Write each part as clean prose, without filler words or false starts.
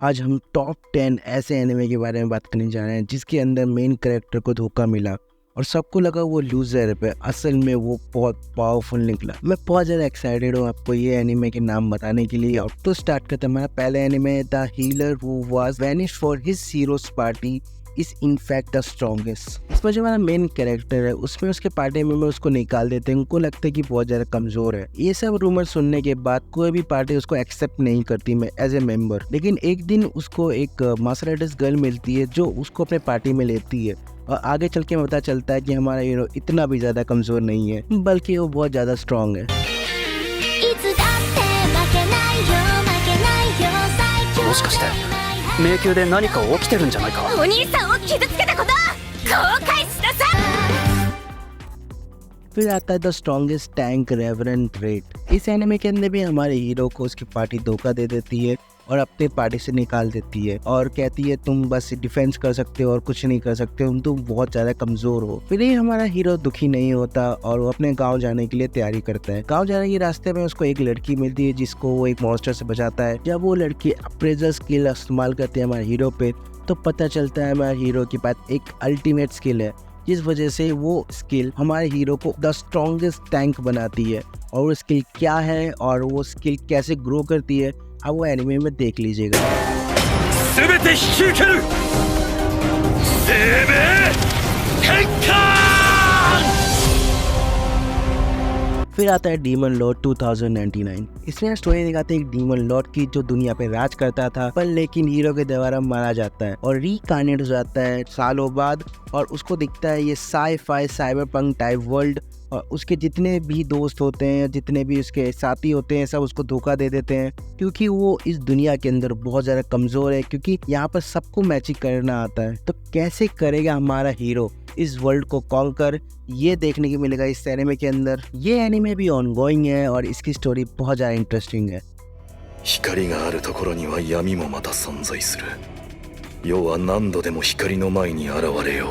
आज हम टॉप 10 ऐसे एनिमे के बारे में बात करने जा रहे हैं जिसके अंदर मेन कैरेक्टर को धोखा मिला और सबको लगा वो लूजर पे, असल में वो बहुत पावरफुल निकला। मैं बहुत ज़्यादा एक्साइटेड हूँ आपको ये एनिमे के नाम बताने के लिए। और तो स्टार्ट करते हैं। हमारा पहला anime the healer who was vanished for his heroes party is in fact the strongest. इसमें जो हमारा मेन कैरेक्टर है उसमें उसके पार्टी मेंबर उसको निकाल देते हैं। उनको लगता है कि बहुत ज़्यादा कमज़ोर है। ये सब रूमर सुनने के बाद कोई भी पार्टी उसको एक्सेप्ट नहीं करती मैं एज ए मेंबर। लेकिन एक दिन उसको एक मार्शल आर्टिस्ट गर्ल मिलती है जो उसको अपने पार्टी में लेती है और आगे चल के पता चलता है कि हमारा हीरो इतना भी ज़्यादा कमज़ोर नहीं है, बल्कि वो बहुत ज़्यादा स्ट्रॉन्ग है। もしかして迷宮で何か起きてるんじゃないか。お兄さんを傷つけたこと後悔しなさい。 फिर आता है the strongest tank reverent red. इस एनिमे के अंदर भी हमारे हीरो को उसकी पार्टी धोखा दे देती है और अपने पार्टी से निकाल देती है और कहती है तुम बस डिफेंस कर सकते हो और कुछ नहीं कर सकते हो, तुम बहुत ज्यादा कमजोर हो। फिर ही हमारा हीरो दुखी नहीं होता और वो अपने गांव जाने के लिए तैयारी करता है। गांव जाने के रास्ते में उसको एक लड़की मिलती है जिसको वो एक मॉन्स्टर से बचाता है। जब वो लड़की अप्रेजल स्किल इस्तेमाल करती है हमारे हीरो पे तो पता चलता है हमारे हीरो के पास एक अल्टीमेट स्किल है, जिस वजह से वो स्किल हमारे हीरो को द स्ट्रॉन्गेस्ट टैंक बनाती है। और वो स्किल क्या है और वो स्किल कैसे ग्रो करती है अब वो एनिमे में देख लीजिएगा। फिर आता है डीमन लॉर्ड 2099। इसमें स्टोरी दिखाते हैं एक डीमन लॉर्ड की जो दुनिया पे राज करता था, पर लेकिन हीरो के द्वारा मारा जाता है और रीकार्नेट हो जाता है सालों बाद। और उसको दिखता है ये साई-फाई साइबरपंक टाइप वर्ल्ड और उसके जितने भी दोस्त होते हैं, जितने भी उसके साथी होते हैं, सब उसको धोखा दे देते हैं क्योंकि वो इस दुनिया के अंदर बहुत ज़्यादा कमज़ोर है। क्योंकि यहाँ पर सबको मैजिक करना आता है, तो कैसे करेगा हमारा हीरो इस वर्ल्ड को कॉन्कर, ये देखने को मिलेगा इस एनिमे के अंदर। ये एनिमे भी ऑनगोइंग है और इसकी स्टोरी बहुत ज़्यादा इंटरेस्टिंग है। 光があるところには闇もまた存在する。世は何度でも光の前に現れよ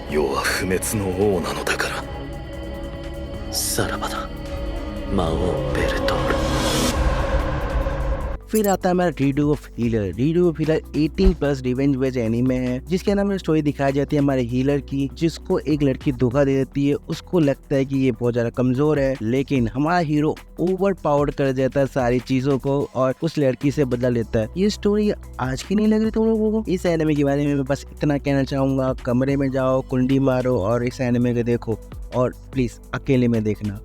う。世は不滅の王なのだから。さらばだ魔王ベルトール。 फिर आता है हमारा redo of healer. Redo of healer 18+ revenge based anime है जिसके अंदर स्टोरी दिखाई जाती है हमारे हीलर की, जिसको एक लड़की धोखा दे देती है। उसको लगता है कि ये बहुत ज्यादा कमजोर है, लेकिन हमारा हीरो ओवर पावर्ड कर देता है सारी चीजों को और उस लड़की से बदला लेता है। ये स्टोरी आज की नहीं लग रही तुम लोगों को? इस एनीमे के बारे में मैं बस इतना कहना चाहूंगा, कमरे में जाओ, कुंडी मारो और इस एनीमे को देखो और प्लीज अकेले में देखना।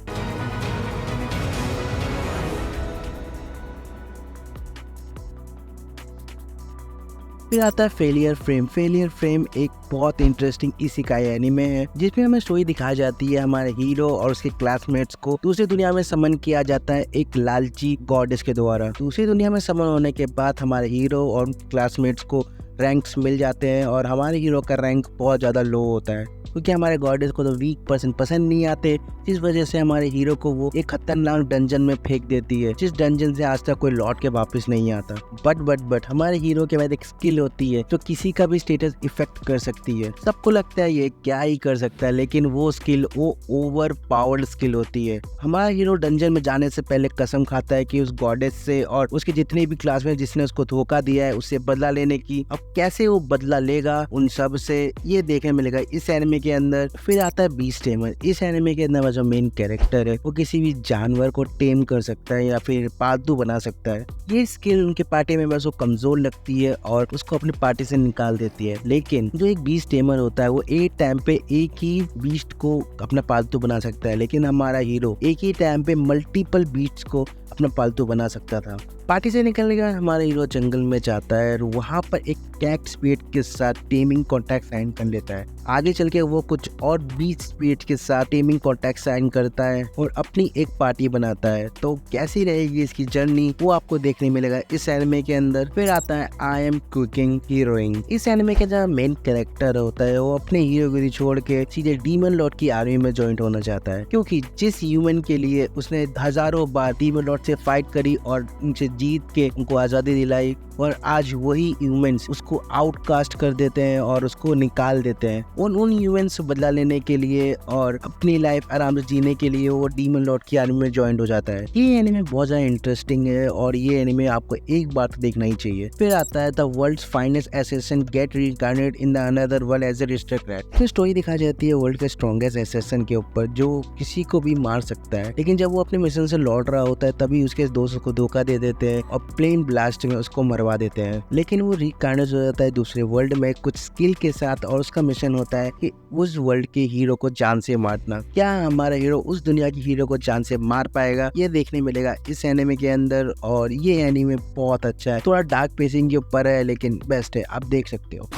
फिर आता है फेलियर फ्रेम। फेलियर फ्रेम एक बहुत इंटरेस्टिंग इसेकाई एनीमे है जिसमें हमें स्टोरी दिखाई जाती है हमारे हीरो और उसके क्लासमेट्स को दूसरी दुनिया में समन किया जाता है एक लालची गॉडेस के द्वारा। दूसरी दुनिया में समन होने के बाद हमारे हीरो और क्लासमेट्स को रैंक्स मिल जाते हैं और हमारे हीरो का रैंक बहुत ज़्यादा लो होता है क्योंकि हमारे गॉडेस को तो वीक पर्सन पसंद नहीं आते, जिस वजह से हमारे हीरो को वो एक खतरनाक डंजन में फेंक देती है, जिस डंजन से आज तक कोई लौट के वापस नहीं आता। बट हमारे हीरो के बाद एक स्किल होती है जो किसी का भी स्टेटस इफेक्ट कर सकती है। सबको लगता है ये क्या ही कर सकता है, लेकिन वो स्किल वो ओवर पावर्ड स्किल होती है। हमारा हीरो डंजन में जाने से पहले कसम खाता है कि उस गॉडेस से और उसके जितने भी क्लासमेट जिसने उसको धोखा दिया है उससे बदला लेने की। अब कैसे वो बदला लेगा उन सब से, ये देखने मिलेगा इस एनिमे के अंदर। फिर आता है बीस्ट टेमर। इस एनिमे के अंदर जो मेन कैरेक्टर है वो किसी भी जानवर को टेम कर सकता है या फिर पालतू बना सकता है। ये स्किल उनके पार्टी में बस वो कमजोर लगती है और उसको अपनी पार्टी से निकाल देती है। लेकिन जो एक बीस्ट टेमर होता है वो एक टाइम पे एक ही बीस्ट को अपना पालतू बना सकता है, लेकिन हमारा हीरो एक ही टाइम पे मल्टीपल बीस्ट को अपना पालतू बना सकता था। पार्टी से निकलने का हमारा हीरो जंगल में जाता है और वहाँ पर एक कैट स्पीड के साथ टेमिंग कॉन्ट्रैक्ट साइन कर लेता है। आगे चल के वो कुछ और 20 स्पीड के साथ टेमिंग कॉन्ट्रैक्ट साइन करता है और अपनी एक पार्टी बनाता है। तो कैसी रहेगी इसकी जर्नी वो आपको देखने मिलेगा इस एनिमे के अंदर। फिर आता है आई एम कुकिंग हीरोइन। इस एनिमे का जो मेन कैरेक्टर होता है वो अपने हीरोगिरी छोड़ के सीधे डीमन लॉर्ड की आर्मी में ज्वाइन होना चाहता है, क्योंकि जिस ह्यूमन के लिए उसने हजारों बार डीमन लॉर्ड से फाइट करी और उनसे जीत के उनको आजादी दिलाई, और आज वही ह्यूमंस उसको आउटकास्ट कर देते हैं और उसको निकाल देते हैं। उन ह्यूमंस से बदला लेने के लिए और अपनी लाइफ आराम से जीने के लिए वो डीमन लॉर्ड की आर्मी में ज्वाइन हो जाता है। ये एनिमे बहुत ज्यादा इंटरेस्टिंग है और ये एनिमे आपको एक बार तो देखना ही चाहिए। फिर आता है the world's finest assassin get reincarnated in the another world as a aristocrat. फिर स्टोरी दिखाई जाती है वर्ल्ड के स्ट्रॉन्गेस्ट असैसिन के ऊपर जो किसी को भी मार सकता है, लेकिन जब वो अपने मिशन से लौट रहा होता है तभी उसके दोस्तों को धोखा दे देते हैं और प्लेन ब्लास्ट में उसको मरवा देते हैं। लेकिन वो रीइंकार्नेट हो जाता है दूसरे वर्ल्ड में कुछ स्किल के साथ और उसका मिशन होता है कि उस वर्ल्ड के हीरो को जान से मारना। क्या हमारा हीरो उस दुनिया की हीरो को जान से मार पाएगा, ये देखने मिलेगा इस एनिमे के अंदर। और ये एनिमे बहुत अच्छा है, थोड़ा डार्क पेसिंग के ऊपर है लेकिन बेस्ट है, आप देख सकते हो।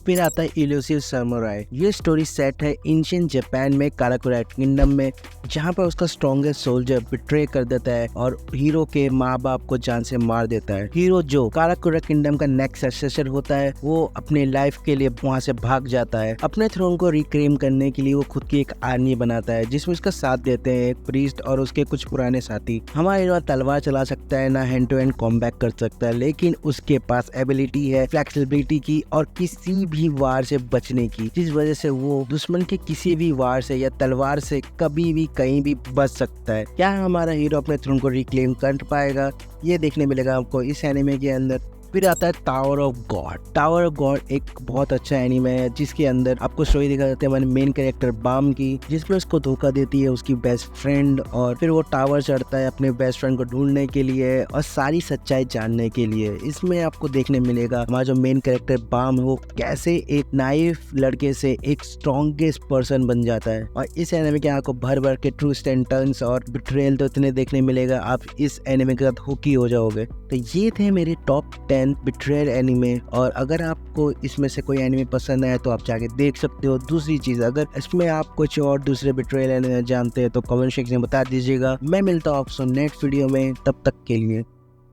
फिर आता है इल्यूसिव समुराई। ये स्टोरी सेट है एंशिएंट जापान में काराकुरा किंगडम में, जहाँ पर उसका स्ट्रॉन्गेस्ट सोल्जर बिट्रे कर देता है और हीरो के माँ बाप को जान से मार देता है। हीरो जो काराकुरा किंगडम का नेक्स्ट सक्सेसर होता है वो अपने लाइफ के लिए वहाँ से भाग जाता है। अपने थ्रोन को रिक्लेम करने के लिए वो खुद की एक आर्मी बनाता है जिसमें उसका साथ देते हैं एक प्रीस्ट और उसके कुछ पुराने साथी। हमारा हीरो तलवार चला सकता है ना हैंड टू हैंड कॉम्बैट कर सकता है, लेकिन उसके पास एबिलिटी है फ्लेक्सिबिलिटी की और किसी भी वार से बचने की, जिस वजह से वो दुश्मन के किसी भी वार से या तलवार से कभी भी कहीं भी बच सकता है। क्या हमारा हीरो अपने थ्रोन को रिक्लेम कर पाएगा, ये देखने मिलेगा आपको इस एनिमे के अंदर। फिर आता है tower of God. Tower of God एक बहुत अच्छा एनिमे है जिसके अंदर आपको स्टोरी दिखा जाती है हमारे मेन कैरेक्टर बाम की, जिसमें उसको धोखा देती है उसकी बेस्ट फ्रेंड और फिर वो टावर चढ़ता है अपने बेस्ट फ्रेंड को ढूंढने के लिए और सारी सच्चाई जानने के लिए। इसमें आपको देखने मिलेगा हमारा जो मेन कैरेक्टर बाम है वो कैसे एक नाइफ लड़के से एक स्ट्रॉन्गेस्ट पर्सन बन जाता है। और इस एनिमे के आपको भर भर के ट्विस्ट एंड टर्न्स और बिट्रेयल तो इतने देखने मिलेगा, आप इस एनिमे के साथ हुक ही हो जाओगे। तो ये थे मेरे टॉप 10 बिट्रेयल एनिमे, और अगर आपको इसमें से कोई एनिमे पसंद आए तो आप जाके देख सकते हो। दूसरी चीज, अगर इसमें आप कुछ और दूसरे बिट्रेयल एनिमे जानते हैं तो कमेंट सेक्शन में बता दीजिएगा। मैं मिलता हूँ आपसे नेक्स्ट वीडियो में, तब तक के लिए